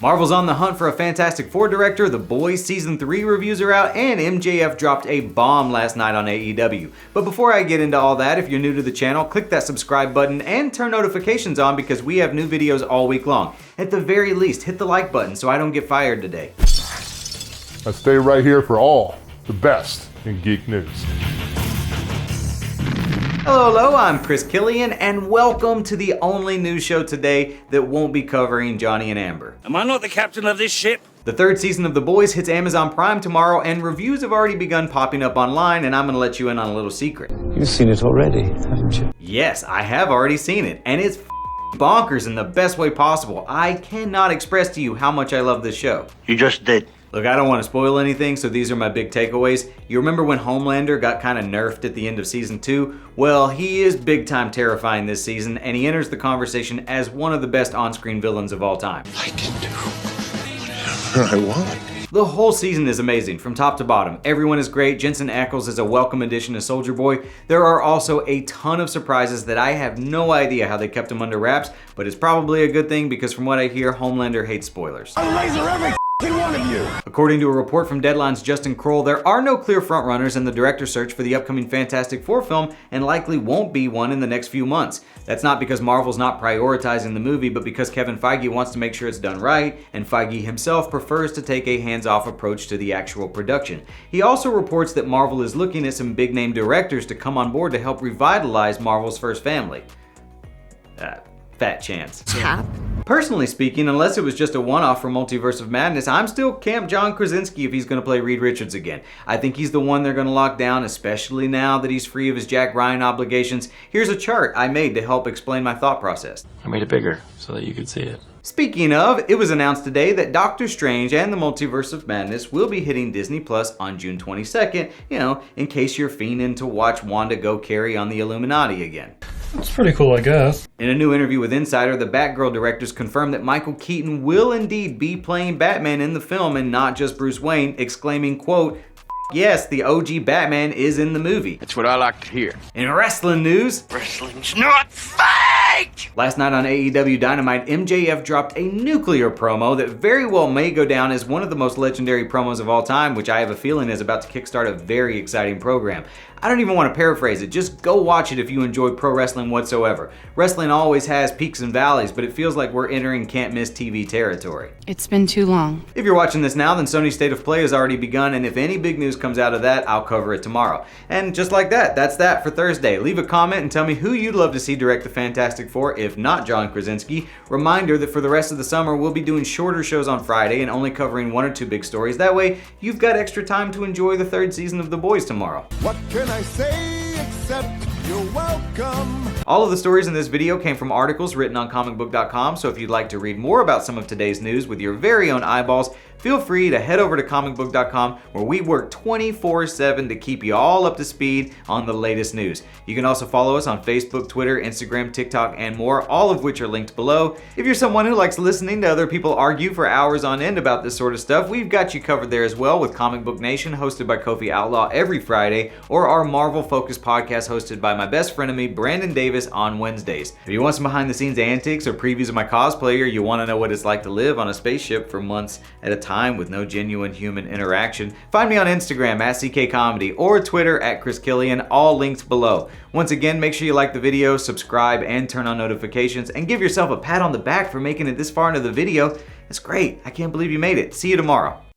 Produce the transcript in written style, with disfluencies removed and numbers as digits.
Marvel's on the hunt for a Fantastic Four director, The Boys Season 3 reviews are out, and MJF dropped a bomb last night on AEW. But before I get into all that, if you're new to the channel, click that subscribe button and turn notifications on because we have new videos all week long. At the very least, hit the like button so I don't get fired today. I stay right here for all the best in geek news. Hello, I'm Chris Killian, and welcome to the only news show today that won't be covering Johnny and Amber. Am I not the captain of this ship? The third season of The Boys hits Amazon Prime tomorrow, and reviews have already begun popping up online, and I'm gonna let you in on a little secret. You've seen it already, haven't you? Yes, I have already seen it, and it's bonkers in the best way possible. I cannot express to you how much I love this show. You just did. Look, I don't want to spoil anything, so these are my big takeaways. You remember when Homelander got kind of nerfed at the end of season 2? Well, he is big time terrifying this season, and he enters the conversation as one of the best on-screen villains of all time. I can do whatever I want. The whole season is amazing, from top to bottom. Everyone is great. Jensen Ackles is a welcome addition to Soldier Boy. There are also a ton of surprises that I have no idea how they kept them under wraps, but it's probably a good thing because from what I hear, Homelander hates spoilers. I'll laser every one of you. According to a report from Deadline's Justin Kroll, there are no clear frontrunners in the director's search for the upcoming Fantastic Four film and likely won't be one in the next few months. That's not because Marvel's not prioritizing the movie, but because Kevin Feige wants to make sure it's done right, and Feige himself prefers to take a hands-off approach to the actual production. He also reports that Marvel is looking at some big-name directors to come on board to help revitalize Marvel's first family. Fat chance. Cap? Personally speaking, unless it was just a one-off for Multiverse of Madness, I'm still Camp John Krasinski if he's going to play Reed Richards again. I think he's the one they're going to lock down, especially now that he's free of his Jack Ryan obligations. Here's a chart I made to help explain my thought process. I made it bigger so that you could see it. Speaking of, it was announced today that Doctor Strange and the Multiverse of Madness will be hitting Disney Plus on June 22nd, in case you're fiending to watch Wanda go carry on the Illuminati again. That's pretty cool, I guess. In a new interview with Insider, the Batgirl directors confirmed that Michael Keaton will indeed be playing Batman in the film and not just Bruce Wayne, exclaiming, quote, "Yes, the OG Batman is in the movie." That's what I like to hear. In wrestling news, Wrestling's not fake! last night on AEW Dynamite, MJF dropped a nuclear promo that very well may go down as one of the most legendary promos of all time, which I have a feeling is about to kickstart a very exciting program. I don't even want to paraphrase it, just go watch it if you enjoy pro wrestling whatsoever. Wrestling always has peaks and valleys, but it feels like we're entering can't miss TV territory. It's been too long. If you're watching this now, then Sony's State of Play has already begun, and if any big news comes out of that, I'll cover it tomorrow. And just like that, that's that for Thursday. Leave a comment and tell me who you'd love to see direct the Fantastic Four, if not John Krasinski. Reminder that for the rest of the summer, we'll be doing shorter shows on Friday and only covering one or two big stories. That way, you've got extra time to enjoy the third season of The Boys tomorrow. What can I say except you're welcome? All of the stories in this video came from articles written on ComicBook.com, so if you'd like to read more about some of today's news with your very own eyeballs, feel free to head over to ComicBook.com, where we work 24/7 to keep you all up to speed on the latest news. You can also follow us on Facebook, Twitter, Instagram, TikTok, and more, all of which are linked below. If you're someone who likes listening to other people argue for hours on end about this sort of stuff, we've got you covered there as well with Comic Book Nation, hosted by Kofi Outlaw every Friday, or our Marvel-focused podcast hosted by my best frenemy, Brandon Davis, on Wednesdays. If you want some behind-the-scenes antics or previews of my cosplay, or you want to know what it's like to live on a spaceship for months at a time with no genuine human interaction, find me on Instagram at CKComedy or Twitter at Chris Killian, all linked below. Once again, make sure you like the video, subscribe, and turn on notifications, and give yourself a pat on the back for making it this far into the video. It's great. I can't believe you made it. See you tomorrow.